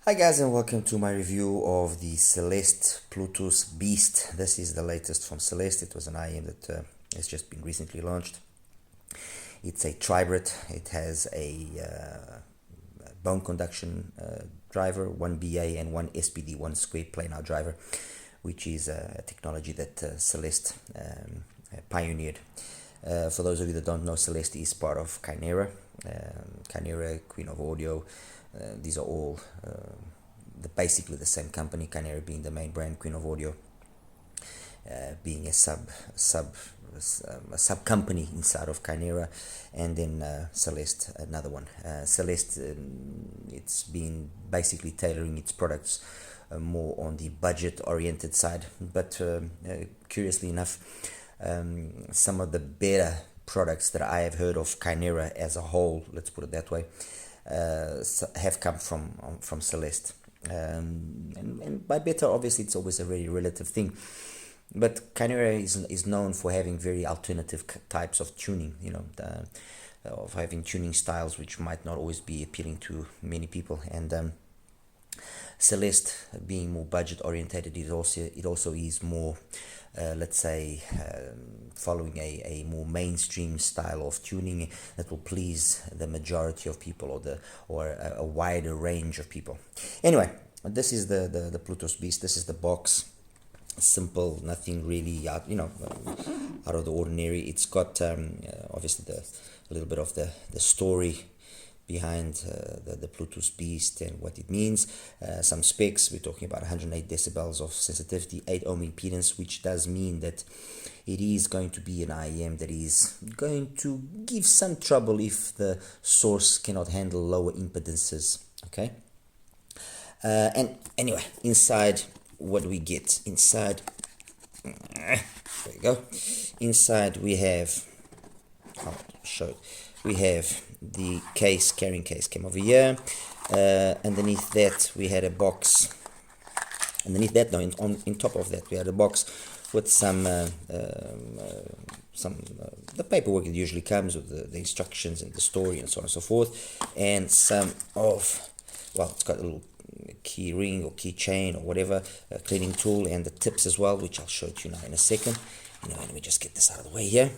Hi guys, and welcome to my review of the CELEST Plutus Beast. This is the latest from CELEST. It was an IM that has just been recently launched. It's a tribrid. It has a bone conduction driver, one BA and one SPD, one square planar driver, which is a technology that CELEST pioneered. For those of you that don't know, CELEST is part of Chimera. Chimera, Queen of Audio, these are all basically the same company, Chimera being the main brand, Queen of Audio being a sub company inside of Chimera, and then CELEST, another one. CELEST, it's been basically tailoring its products more on the budget oriented side, but curiously enough, some of the better products that I have heard of Chimera as a whole, let's put it that way, have come from CELEST. And by better, obviously, it's always a very relative thing. But Chimera is known for having very alternative types of tuning, of having tuning styles which might not always be appealing to many people. And CELEST, being more budget orientated, it also is more, let's say, following a more mainstream style of tuning that will please the majority of people or a wider range of people. Anyway, this is the Plutus Beast. This is the box. Simple, nothing really out of the ordinary. It's got obviously a little bit of the story behind the Plutus Beast and what it means. Some specs, we're talking about 108 decibels of sensitivity, 8 ohm impedance, which does mean that it is going to be an IEM that is going to give some trouble if the source cannot handle lower impedances. Okay. And anyway, inside, what do we get? Inside, there you go. Inside we have, I'll show it. We have the carrying case came over here. Underneath that we had a box. On top of that we had a box with some the paperwork that usually comes with the instructions and the story and so on and so forth, and some of, well, it's got a little key ring or key chain or whatever, a cleaning tool, and the tips as well, which I'll show it to you now in a second. Let me just get this out of the way here.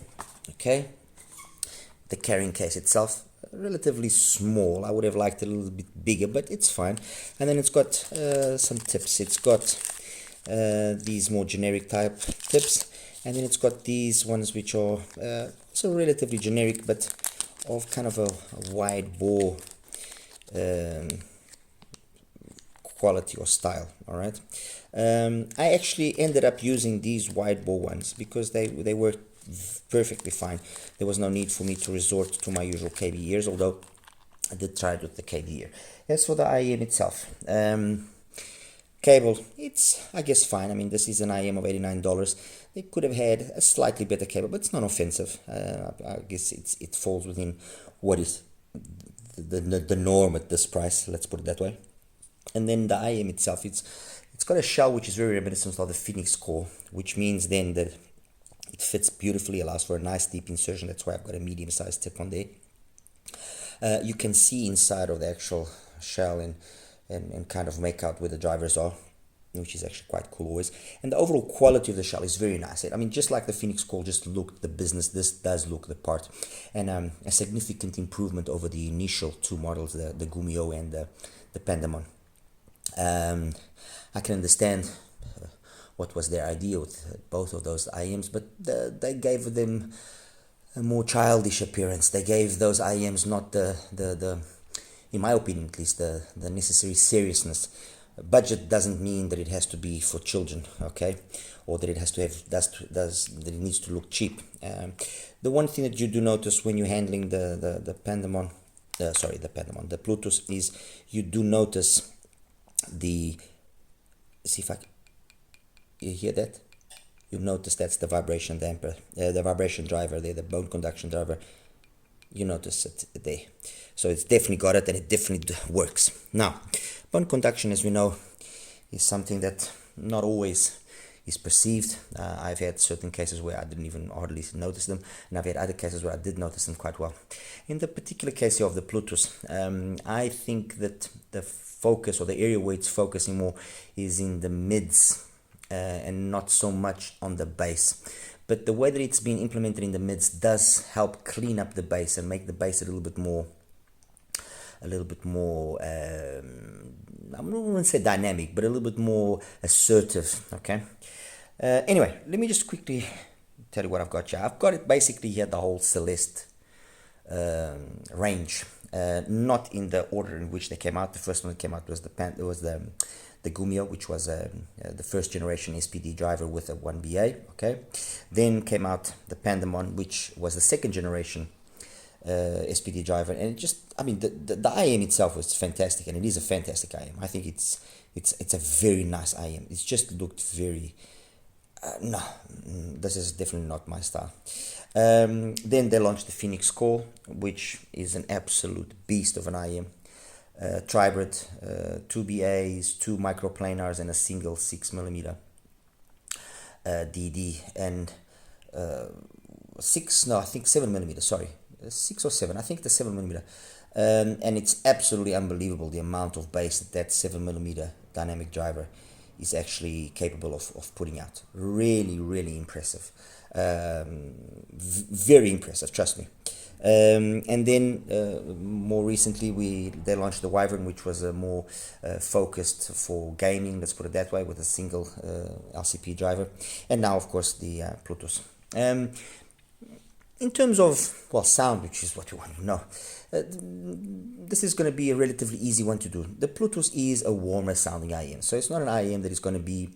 Okay. The carrying case itself, relatively small. I would have liked it a little bit bigger, but it's fine. And then it's got some tips. It's got these more generic type tips, and then it's got these ones which are so relatively generic, but of kind of a wide bore quality or style. All right. I actually ended up using these wide bore ones because they work perfectly fine. There was no need for me to resort to my usual KB ears, although I did try it with the KB ear. As for the IEM itself, cable, it's, I guess, fine. I mean, this is an IEM of $89. They could have had a slightly better cable, but it's not offensive. I guess it falls within what is the norm at this price, let's put it that way. And then the IEM itself, it's got a shell which is very reminiscent of the Phoenix core, which means then that it fits beautifully, allows for a nice deep insertion. That's why I've got a medium-sized tip on there. You can see inside of the actual shell and kind of make out where the drivers are, which is actually quite cool always. And the overall quality of the shell is very nice. I mean, just like the Phoenix core just looked the business, this does look the part. And a significant improvement over the initial two models, the Gumio and the Pandemon. I can understand what was their idea with both of those IEMs, but they gave them a more childish appearance. They gave those IEMs not the in my opinion at least, the necessary seriousness. Budget doesn't mean that it has to be for children, okay, or that it has to have that it needs to look cheap. The one thing that you do notice when you're handling the Pandemon, the Plutus, is you do notice see if you hear that? You notice that's the vibration damper, the vibration driver there, the bone conduction driver. You notice it there. So it's definitely got it, and it definitely works. Now, bone conduction, as we know, is something that not always is perceived. I've had certain cases where I didn't even hardly notice them, and I've had other cases where I did notice them quite well. In the particular case of the Plutus, I think that the focus, or the area where it's focusing more, is in the mids and not so much on the bass. But the way that it's been implemented in the mids does help clean up the bass and make the bass a little bit more I wouldn't say dynamic, but a little bit more assertive. Okay. Anyway, let me just quickly tell you what I've got here. I've got it basically here, the whole CELEST range, not in the order in which they came out. The first one that came out was the Gumio, which was the first generation SPD driver with a 1BA. Okay, then came out the PENON, which was the second generation SPD driver, and it just, I mean, the IM itself was fantastic, and it is a fantastic IM. I think it's a very nice IM. It's just looked very no, this is definitely not my style. Then they launched the Phoenix Core, which is an absolute beast of an IM. Tribrid, 2 BAs, 2 microplanars, and a single 6mm DD, and 7mm, sorry, 6 or 7, I think the 7mm, and it's absolutely unbelievable the amount of bass that 7mm dynamic driver is actually capable of putting out. Really impressive, very impressive, trust me. And then more recently they launched the Wyvern, which was a more focused for gaming, let's put it that way, with a single LCP driver, and now of course the Plutus. In terms of, well, sound, which is what you want to know, this is going to be a relatively easy one to do. The Plutus is a warmer sounding IM, so it's not an IM that is going to be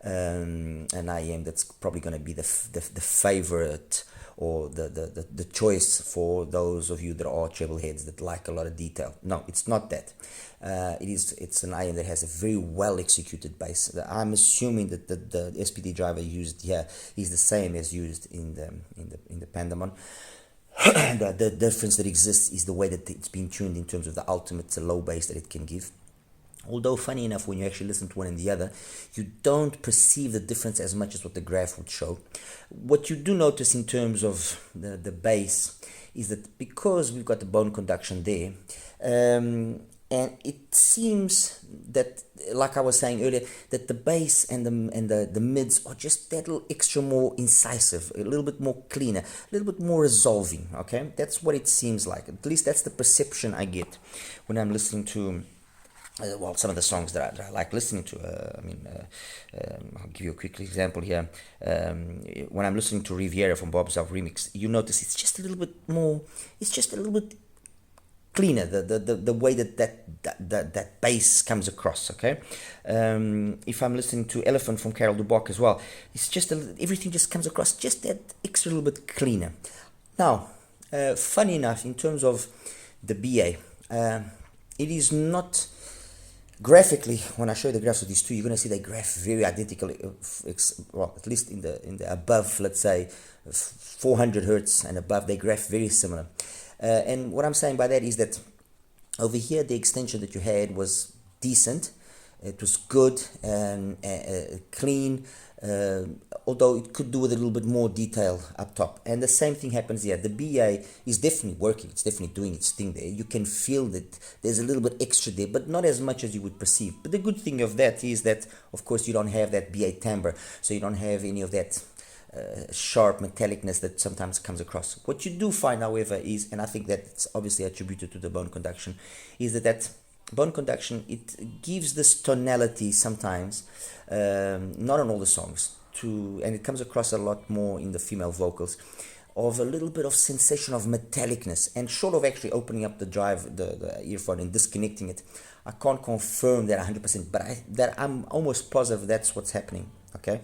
an IM that's probably going to be the favorite or the choice for those of you that are treble heads that like a lot of detail. No, it's not that. It's an IM that has a very well executed bass. I'm assuming that the SPD driver used here is the same as used in the PENON. The difference that exists is the way that it's been tuned in terms of the ultimate low bass that it can give. Although, funny enough, when you actually listen to one and the other, you don't perceive the difference as much as what the graph would show. What you do notice in terms of the bass is that because we've got the bone conduction there, and it seems that, like I was saying earlier, that the bass and the mids are just that little extra more incisive, a little bit more cleaner, a little bit more resolving. Okay, that's what it seems like. At least that's the perception I get when I'm listening to well, some of the songs that I like listening to. I'll give you a quick example here. When I'm listening to Riviera from Bob's Self Remix, you notice it's just a little bit more, it's just a little bit cleaner, the way that bass comes across. Okay, if I'm listening to Elephant from Carol Duboc as well, it's just everything just comes across just that extra little bit cleaner. Now, funny enough, in terms of the BA, it is not graphically. When I show you the graphs of these two, you're going to see they graph very identical, well, at least in the above, let's say 400 hertz and above, they graph very similar. And what I'm saying by that is that over here the extension that you had was decent, it was good and clean, although it could do with a little bit more detail up top. And the same thing happens here. The BA is definitely working, it's definitely doing its thing there. You can feel that there's a little bit extra there, but not as much as you would perceive. But the good thing of that is that, of course, you don't have that BA timbre, so you don't have any of that sharp metallicness that sometimes comes across. What you do find, however, is, and I think that it's obviously attributed to the bone conduction, is that bone conduction, it gives this tonality sometimes, not on all the songs, and it comes across a lot more in the female vocals, of a little bit of sensation of metallicness. And short of actually opening up the earphone and disconnecting it, I can't confirm that 100%, but I'm almost positive that's what's happening. Okay.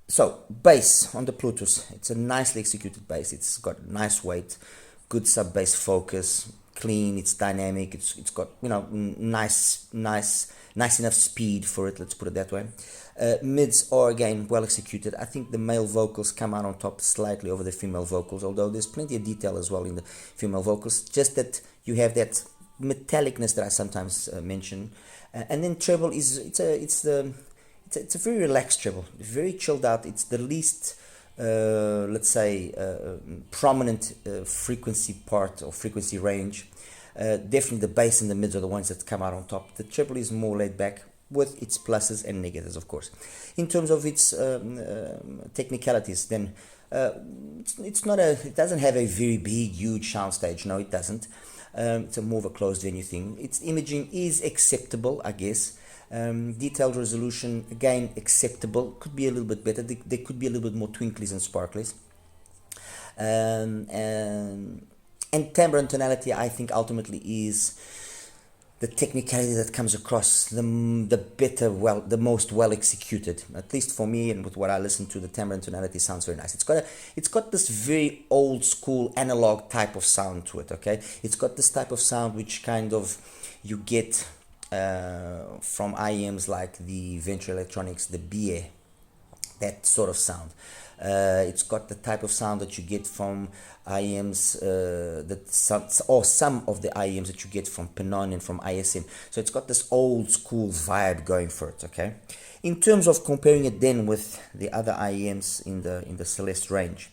So bass on the Plutus, it's a nicely executed bass. It's got nice weight, good sub bass focus, clean, it's dynamic, it's got, you know, nice enough speed for it, let's put it that way. Mids are again well executed. I think the male vocals come out on top slightly over the female vocals, although there's plenty of detail as well in the female vocals, just that you have that metallicness that I sometimes mention. And then treble is it's a very relaxed treble, very chilled out. It's the least let's say prominent frequency part or frequency range. Definitely the bass and the mids are the ones that come out on top. The treble is more laid back, with its pluses and negatives, of course. In terms of its technicalities, then it doesn't have a very big, huge soundstage. No, it doesn't. It's a more of a closed venue thing. Its imaging is acceptable, I guess. Detailed resolution, again, acceptable. Could be a little bit better. There could be a little bit more twinklies and sparklies. And timbre and tonality, I think, ultimately is the technicality that comes across the most well executed. At least for me, and with what I listen to, the timbre and tonality sounds very nice. It's got this very old school analog type of sound to it. Okay, it's got this type of sound which kind of you get from IEMs like the Venture Electronics, the BA, that sort of sound. It's got the type of sound that you get from IEMs, some of the IEMs that you get from PENON and from ISM. So it's got this old school vibe going for it. Okay, in terms of comparing it then with the other IEMs in the CELEST range,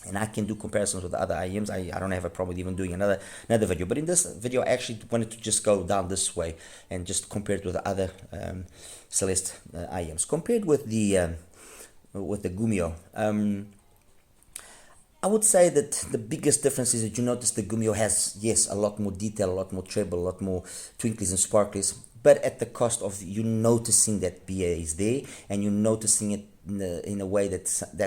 and I can do comparisons with the other IEMs. I don't have a problem with even doing another video, but in this video I actually wanted to just go down this way and just compare it with the other CELEST IEMs compared with the Gumio. I would say that the biggest difference is that you notice the Gumio has, yes, a lot more detail, a lot more treble, a lot more twinklies and sparklies, but at the cost of you noticing that BA is there, and you noticing it in a way that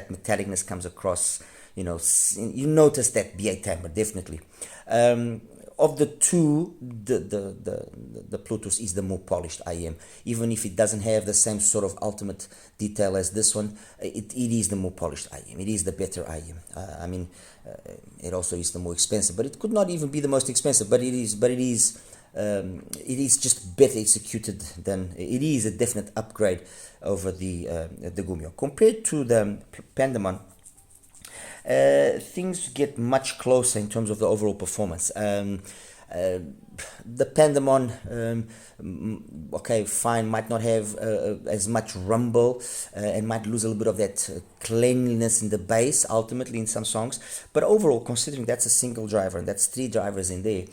metallicness comes across. You know, you notice that BA timbre, definitely. Of the two, the Plutus is the more polished IEM. Even if it doesn't have the same sort of ultimate detail as this one, it is the more polished IEM. It is the better IEM. I mean, it also is the more expensive, but it could not even be the most expensive. But it is just better executed than it is a definite upgrade over the Gumio compared to the Pandemon. Things get much closer in terms of the overall performance. The Pandemon, okay, fine, might not have as much rumble and might lose a little bit of that cleanliness in the bass ultimately in some songs, but overall, considering that's a single driver and that's 3 drivers in there,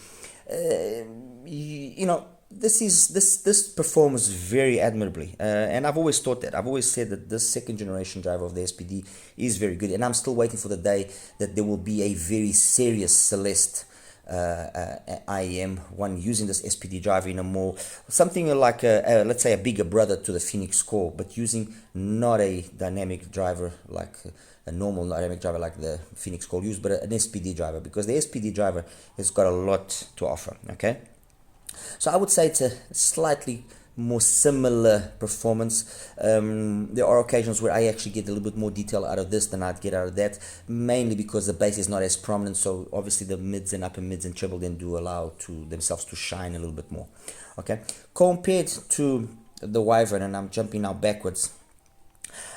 you know, this performs very admirably, and I've always thought that. I've always said that this second generation driver of the SPD is very good, and I'm still waiting for the day that there will be a very serious CELEST IEM, one using this SPD driver in a more, something like let's say a bigger brother to the Phoenix Core, but using not a dynamic driver like a normal dynamic driver like the Phoenix Core used, but an SPD driver, because the SPD driver has got a lot to offer. Okay, so I would say it's a slightly more similar performance. There are occasions where I actually get a little bit more detail out of this than I'd get out of that, mainly because the bass is not as prominent, so obviously the mids and upper mids and treble then do allow to themselves to shine a little bit more. Okay, compared to the Wyvern, and I'm jumping now backwards.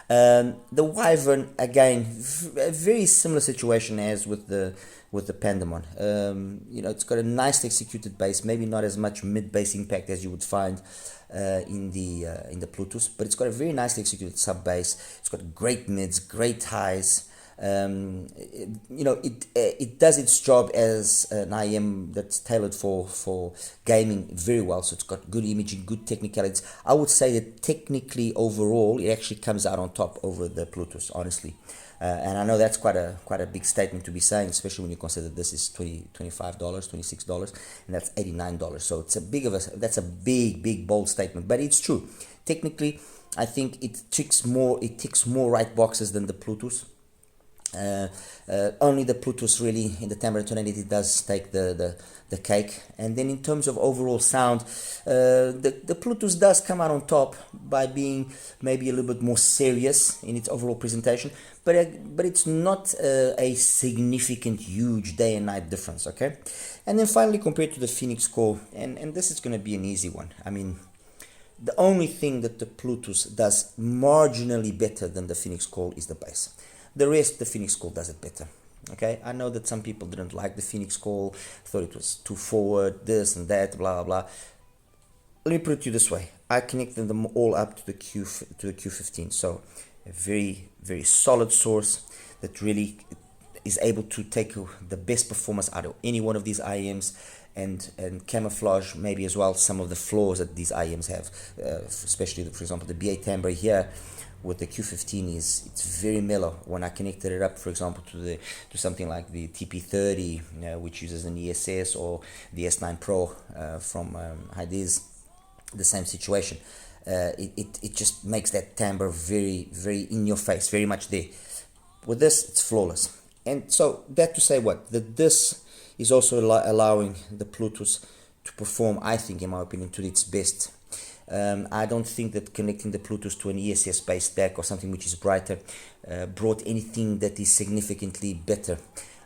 The Wyvern, again, a very similar situation as with the Pandemon. You know, it's got a nicely executed bass, maybe not as much mid bass impact as you would find in the Plutus, but it's got a very nicely executed sub bass. It's got great mids, great highs. You know, it does its job as an IEM that's tailored for gaming very well. So it's got good imaging, good technicalities. I would say that technically overall, it actually comes out on top over the Plutus, honestly. And I know that's quite a big statement to be saying, especially when you consider this is $25, $26, and that's $89. So it's that's a big bold statement, but it's true. Technically, I think it ticks more right boxes than the Plutus. Only the Plutus really in the timbre and tonality does take the cake, and then in terms of overall sound, the Plutus does come out on top by being maybe a little bit more serious in its overall presentation, but it's not a significant huge day and night difference. Okay, and then finally compared to the Phoenix Core, and this is going to be an easy one. I mean, the only thing that the Plutus does marginally better than the Phoenix Core is the bass. The rest, the Phoenix Core does it better. Okay, I know that some people didn't like the Phoenix call, thought it was too forward, this and that, blah blah blah. Let me put it to you this way: I connected them all up to the Q15, so a very solid source that really is able to take the best performance out of any one of these IEMs and camouflage maybe as well some of the flaws that these IEMs have, especially for example the BA timbre here with the Q15 it's very mellow. When I connected it up, for example, to something like the TP30, which uses an ESS, or the S9 Pro from HIFIGO, the same situation. It just makes that timbre very in your face, very much there. With this, it's flawless. And so that to say what? That this is also allowing the Plutus to perform, I think, in my opinion, to its best. I don't think that connecting the Plutus to an ESS based deck or something which is brighter brought anything that is significantly better.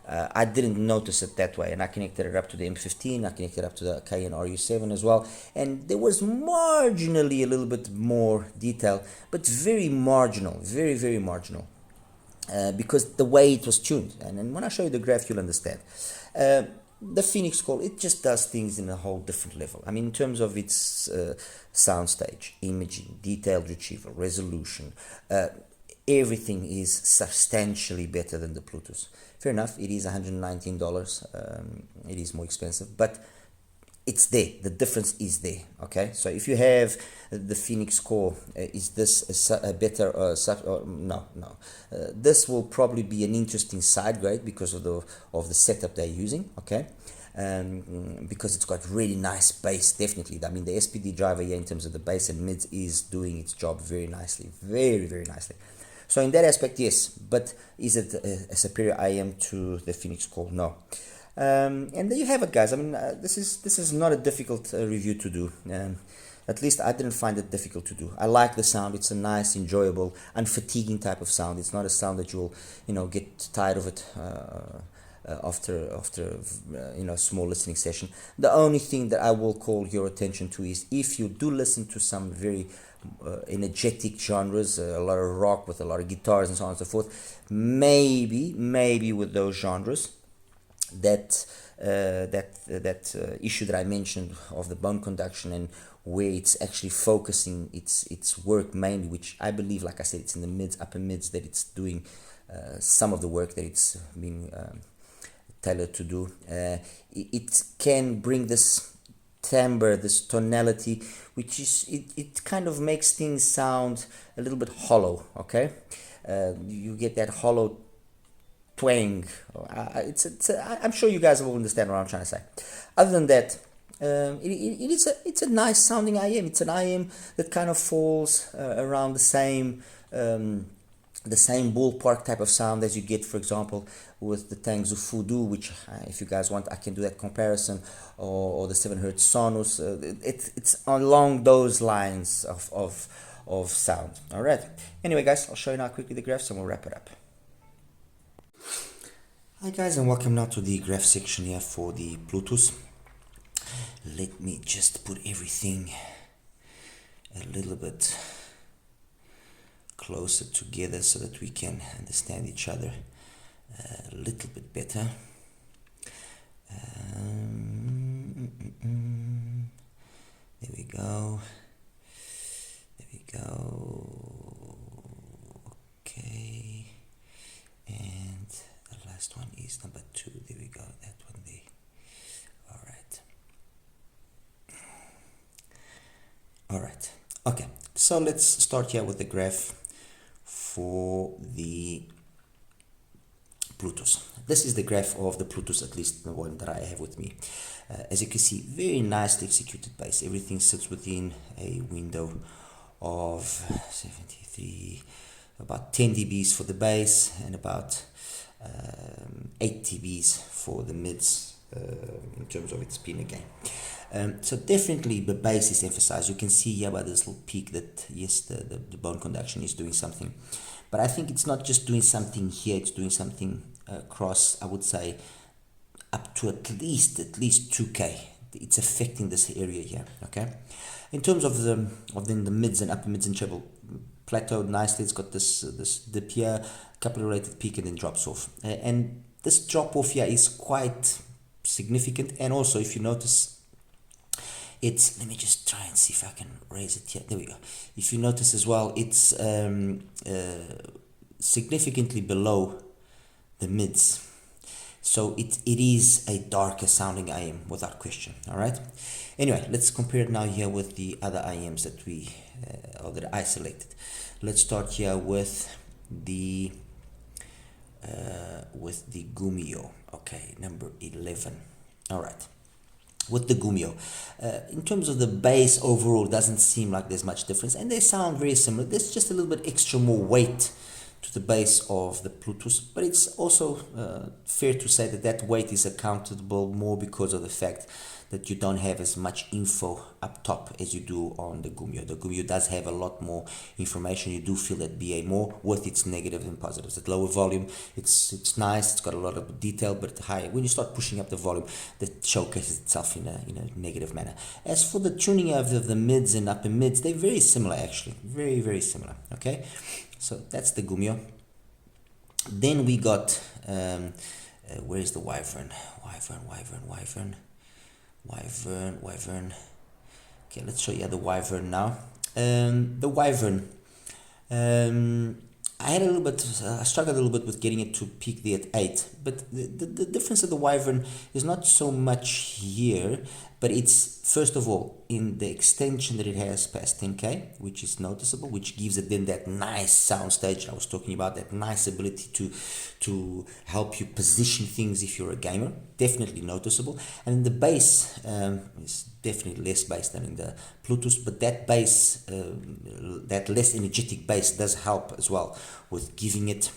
I didn't notice it that way, and I connected it up to the M15, I connected it up to the KN RU7 as well, and there was marginally a little bit more detail, but very marginal, very marginal, because the way it was tuned. And when I show you the graph, you'll understand. The Phoenix call, it just does things in a whole different level. I mean, in terms of its soundstage, imaging, detailed retrieval, resolution, everything is substantially better than the Plutus. Fair enough, it is $119. It is more expensive, but it's there. The difference is there. Okay, so if you have the Phoenix core, is this a better no. This will probably be an interesting side grade because of the setup they're using. Okay, because it's got really nice bass. Definitely, I mean the SPD driver here in terms of the bass and mids is doing its job very nicely, very nicely. So in that aspect, yes, but is it a superior IM to the Phoenix core? No. And there you have it, guys. I mean, this is not a difficult review to do. At least I didn't find it difficult to do. I like the sound. It's a nice, enjoyable, unfatiguing type of sound. It's not a sound that you'll, get tired of it after a small listening session. The only thing that I will call your attention to is if you do listen to some very energetic genres, a lot of rock with a lot of guitars and so on and so forth, maybe with those genres, that issue that I mentioned of the bone conduction and where it's actually focusing its work mainly, which I believe, like I said, it's in the upper mids that it's doing some of the work that it's being tailored to do. It can bring this timbre, this tonality, which is it kind of makes things sound a little bit hollow. Okay, you get that hollow twang. I'm sure you guys will understand what I'm trying to say. Other than that, it's a nice sounding IM. It's an IM that kind of falls around the same ballpark type of sound as you get, for example, with the Tangzu Fudu, which if you guys want, I can do that comparison, or the 7Hz Sonus. It's along those lines of sound. All right. Anyway, guys, I'll show you now quickly the graphs and we'll wrap it up. Hi guys, and welcome now to the graph section here for the Bluetooth. Let me just put everything a little bit closer together so that we can understand each other a little bit better. There we go. Okay, and the last one is number 2. There we go, that one there. All right. Okay, so let's start here with the graph for the Bluetooth. This is the graph of the Bluetooth, at least the one that I have with me. As you can see, very nicely executed bass. Everything sits within a window of 73, about 10 dBs for the bass, and about 8 dBs for the mids in terms of its pinna gain. So definitely the bass is emphasized. You can see here by this little peak that yes, the bone conduction is doing something, but I think it's not just doing something here, it's doing something across, I would say, up to at least 2K. It's affecting this area here. Okay, in terms of the mids and upper mids and treble, plateaued nicely. It's got this dip here, a couple of related peak, and then drops off. And this drop off here is quite significant. And also, if you notice, it's, let me just try and see if I can raise it here. There we go. If you notice as well, it's significantly below the mids. So it is a darker sounding IM without question. All right. Anyway, let's compare it now here with the other IMs that we or that I selected. Let's start here with the Gumio. Okay, number 11. All right. With the Gumio, in terms of the bass overall, doesn't seem like there's much difference, and they sound very similar. There's just a little bit extra more weight to the bass of the Plutus, but it's also fair to say that that weight is accountable more because of the fact that you don't have as much info up top as you do on the Gumio. The Gumio does have a lot more information. You do feel that BA more with its negatives and positives. At lower volume, it's nice, it's got a lot of detail, but higher, when you start pushing up the volume, that showcases itself in a negative manner. As for the tuning of the mids and upper mids, they're very similar actually, very, very similar. Okay, so that's the Gumio. Then we got, where is the Wyvern? Wyvern. Okay, let's show you the Wyvern now. The Wyvern, I had a little bit, I struggled a little bit with getting it to peak there at 8, but the difference of the Wyvern is not so much here, but it's first of all in the extension that it has past 10K, which is noticeable, which gives it then that nice sound stage I was talking about, that nice ability to help you position things if you're a gamer. Definitely noticeable. And the bass is definitely less bass than in the Plutus, but that bass, that less energetic bass does help as well with giving it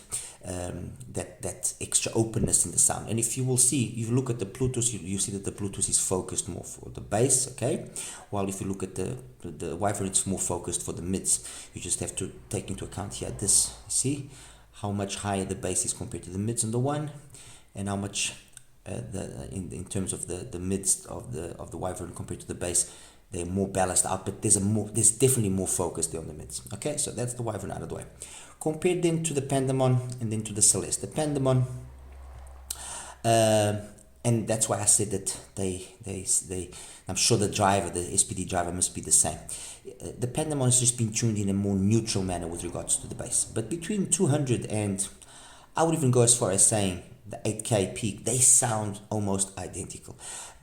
that extra openness in the sound. And if you will see, if you look at the Plutus, you see that the Plutus is focused more for the bass, okay, while if you look at the Wyvern, it's more focused for the mids. You just have to take into account here this, see how much higher the bass is compared to the mids on the one, and how much in terms of the mids of the Wyvern compared to the bass, they're more balanced out, but there's definitely more focus there on the mids. Okay, so that's the Wyvern out of the way. Compare them to the Pandemon and then to the Celeste. The Pandemon, and that's why I said that they I'm sure the driver, the SPD driver, must be the same. The Pandemon has just been tuned in a more neutral manner with regards to the bass. But between 200 and, I would even go as far as saying, the 8K peak, they sound almost identical.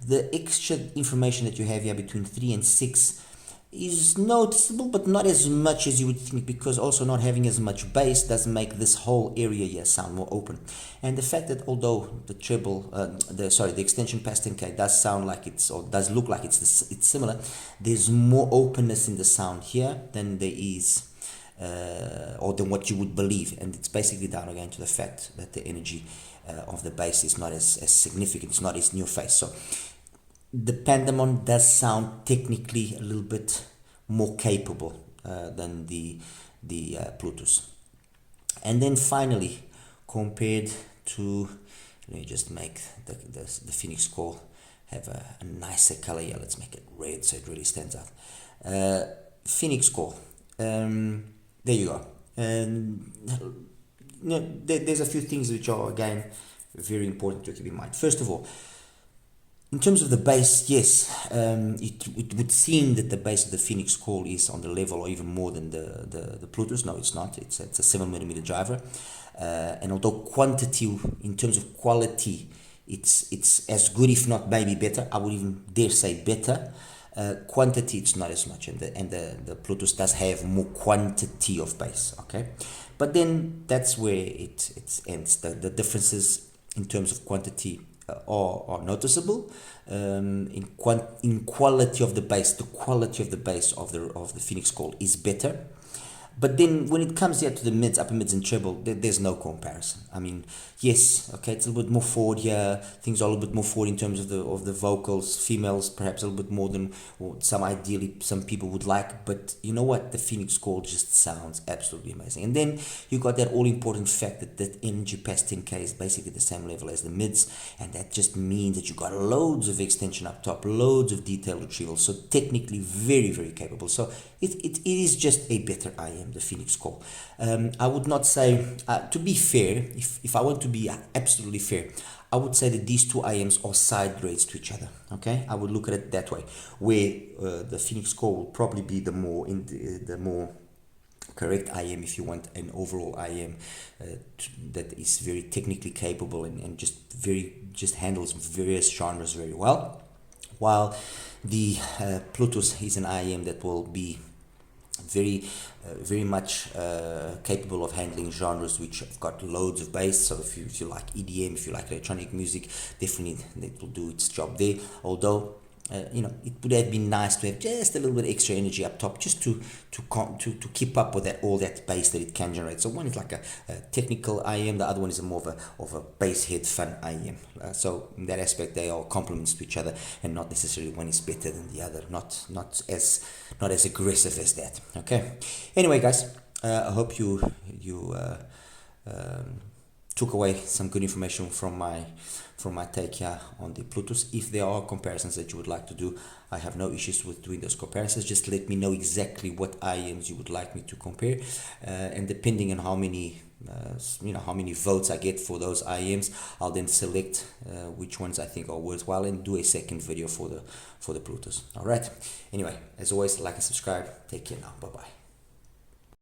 The extra information that you have here between 3 and 6 is noticeable, but not as much as you would think, because also not having as much bass does make this whole area here sound more open. And the fact that although the treble, the extension past 10K does sound like it's, or does look like it's similar, there's more openness in the sound here than there is, or than what you would believe. And it's basically down again to the fact that the energy of the bass is not as significant, it's not as in your face. So the Pandemon does sound technically a little bit more capable than the Plutus. And then finally, compared to, let me just make the Phoenix Core have a nicer color here. Let's make it red so it really stands out. Phoenix Core, there you go. And there's a few things which are again very important to keep in mind. First of all, in terms of the bass, yes, it would seem that the bass of the Phoenix Core is on the level or even more than the Plutus. No, it's not. It's a 7mm driver. And although quantity, in terms of quality, it's as good, if not maybe better. I would even dare say better. Quantity, it's not as much, and the Plutus does have more quantity of bass. Okay, but then that's where it ends. The differences in terms of quantity are noticeable. In quality of the bass, the quality of the bass of the Phoenix Core is better. But then when it comes here to the mids, upper mids and treble, there's no comparison. I mean, yes, okay, it's a little bit more forward here. Things are a little bit more forward in terms of the vocals. Females perhaps a little bit more than some people would like. But you know what? The Phoenix Core just sounds absolutely amazing. And then you got that all important fact that energy past 10K is basically the same level as the mids, and that just means that you got loads of extension up top, loads of detail retrieval. So technically very, very capable. So it is just a better IM. the Phoenix core. I would not say, to be fair, if I want to be absolutely fair, I would say that these two IMs are side grades to each other. Okay, I would look at it that way, where the Phoenix core will probably be the more correct IM if you want an overall IM that is very technically capable and just handles various genres very well, while the Plutus is an IM that will be very much capable of handling genres which have got loads of bass. So if you like EDM, if you like electronic music, definitely it will do its job there. Although it would have been nice to have just a little bit extra energy up top, just to keep up with all that bass that it can generate. So one is like a technical IM, the other one is more of a bass head fun IM. So in that aspect, they are complements to each other, and not necessarily one is better than the other. Not as aggressive as that. Okay. Anyway, guys, I hope you took away some good information from my take here on the Plutus. If there are comparisons that you would like to do, I have no issues with doing those comparisons. Just let me know exactly what IMs you would like me to compare, and depending on how many votes I get for those IMs, I'll then select which ones I think are worthwhile and do a second video for the Plutus. All right. Anyway, as always, like and subscribe. Take care now. Bye bye.